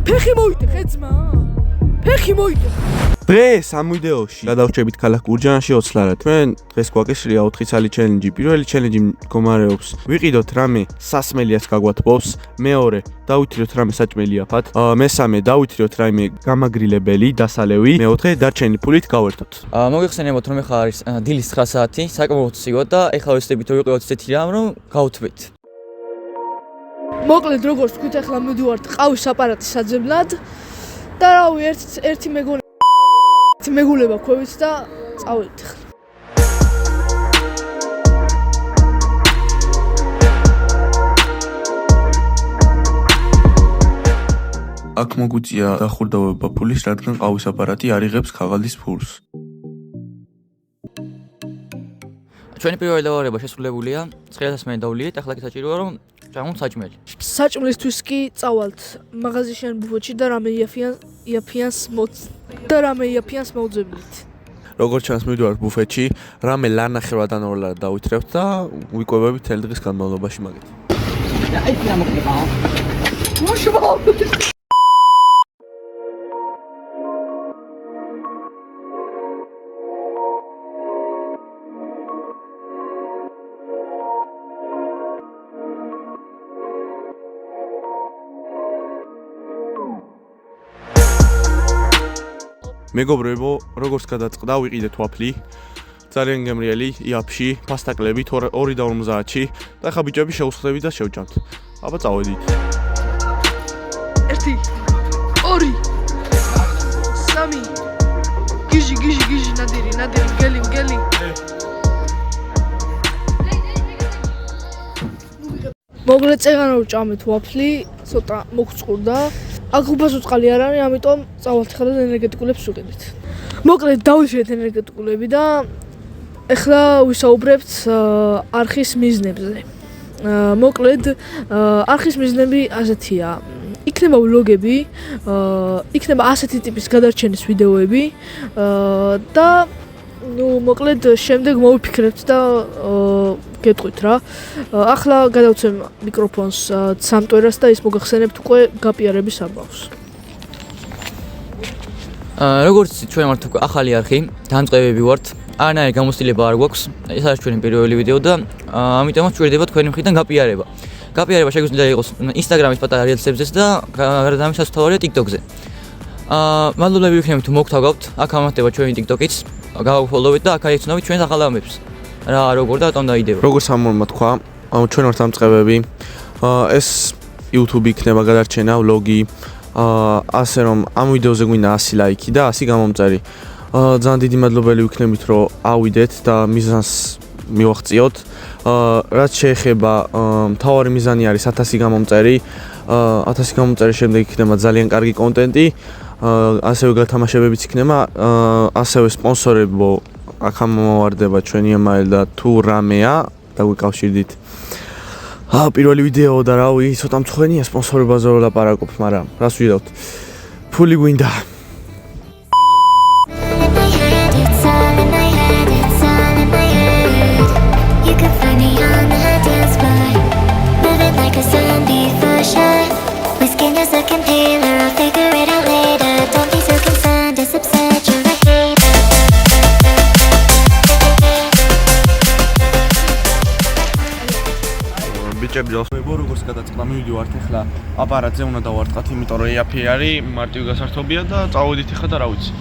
ფეხი მოიტეხე ძმა. ფეხი მოიტეხე. დღეს ამ ვიდეოში გადავრჩებით ქალაქ გურჯაანში 20 ლარა. თქვენ დღეს გვაკისრია 4 წელი ჩელენჯი. პირველი ჩელენჯი მდგომარეობს. ვიყიდოთ რამე სასმელიას გაგვათბობს. მეორე დავითიროთ რამე საჭმელიაფად. მესამე დავითიროთ რაიმე გამაგრილებელი, დასალევი. მეოთხე დარჩენილი ფულით გავერთოთ. მოგიხსენებათ რომ ეხლა არის დილის 9 საათი, საკმაოდ ცივა და ეხლა ვეცდებით რომ ვიყიდოთ ესეთი რამ რომ გავუთბეთ. მოკლედ როგორც თქვით ახლა მივდივართ ყავის აპარატის საძებნად და რავი ერთი მეგულება ქვევით და წავედით ახლა. აქ მოგვიწია დახურდავება ფულის, რადგან ყავის აპარატი არ იღებს ქაღალდის ფულს. ჩვენი პირველი დავარება შესრულებულია. 900 დავლიეთ, ახლა კი საჭიროა რომ ჩამოვთ საჭმელი. საჭმლისთვის კი წავალთ მაღაზიაში ან ბუფეტში და რამე იაფიანს მოვძებნით. როგორც ჩანს მივდივართ ბუფეტში, რამე ლანახევრად ან 2 ლარა დავითრევთ და ვიკვებებით თელი დღის განმავლობაში მაგით. მეგობრებო, როგორც გადაწყდა, ვიყიდეთ ვაფლი. ძალიან გემრიელი, იაფში, ფასტაკლები 2.50-ში და ხა ბიჭები შევსხდებით და შევჭამთ. აბა წავედით. 1 2 3 გიჟი ნადირი მგელი მოგლე წეგან რომ ვჭამეთ ვაფლი, ცოტა მოგწყურდა. აქ უფასო წყალი არ არის, ამიტომ წავალთ ხა და ენერგეტიკულებს ვიყიდეთ. მოკლედ დავიშვით ენერგეტიკულები და ეხლა ვისაუბრებთ არხის მიზნებზე. მოკლედ არხის მიზნები ასეთია. იქნება ვლოგები, იქნება ასეთი ტიპის გადარჩენის ვიდეოები და მოკლედ შემდეგ მოვიფიქრებთ და გეტყვით რა. ახლა გადავცემ მიკროფონს სამტვერას და ის მოგახსენებთ უკვე გაპიარების ამბავს. როგორც ჩვენ ვართ უკვე ახალი არხი, დამწყებები ვართ. არანაირი გამოცდილება არ გვაქვს. ეს არის ჩვენი პირველი ვიდეო და ამიტომაც ჭირდება თქვენი მხრიდან გაპიარება. გაპიარება შეგვიძლია იყოს Instagram-ის პატარა რილსებზეც და გარდა ამისა თავარია TikTok-ზე. მადლობლები ვიქნებით თუ მოგთავგავთ. აქ ამართება ჩვენი TikTok-იც. გავაფოლოვეთ და აქ აიცნობთ ჩვენს ახალ ამბებს. რა როგორ და რატომ დაიდება. როგორც ამორმა თქვა, ჩვენ ვართ დამწყებები. ეს YouTube იქნება გადარჩენა, ვლოგი. ასე რომ ამ ვიდეოზე გვინდა 100 ლაიქი და 100 გამომწერი. ძალიან დიდი მადლობელი ვიქნებით რომ ავიდეთ და მიზანს მივაღწიოთ. რაც შეეხება მთავარი მიზანი არის 1000 გამომწერი. 1000 გამომწერის შემდეგ იქნება ძალიან კარგი კონტენტი. ასევე გათამაშებებიც იქნება, ასევე სპონსორებო აქ მომავარდება ჩვენი email და თუ რამეა დაგვიკავშირდით. პირველი ვიდეო და რავი, ცოტა მწვენია სპონსორებაზე რომ ლაპარაკობ, მაგრამ რას ვიდავთ? ფული გვინდა. ბიჭები დავსვებო, როგორც გადაწყდა, მივიდივართ ახლა აპარატზე, უნდა დავარტყათ, იმიტომ რომ იაფი არის, მარტივი გასართობია და წავედით ახლა და რა ვიცი.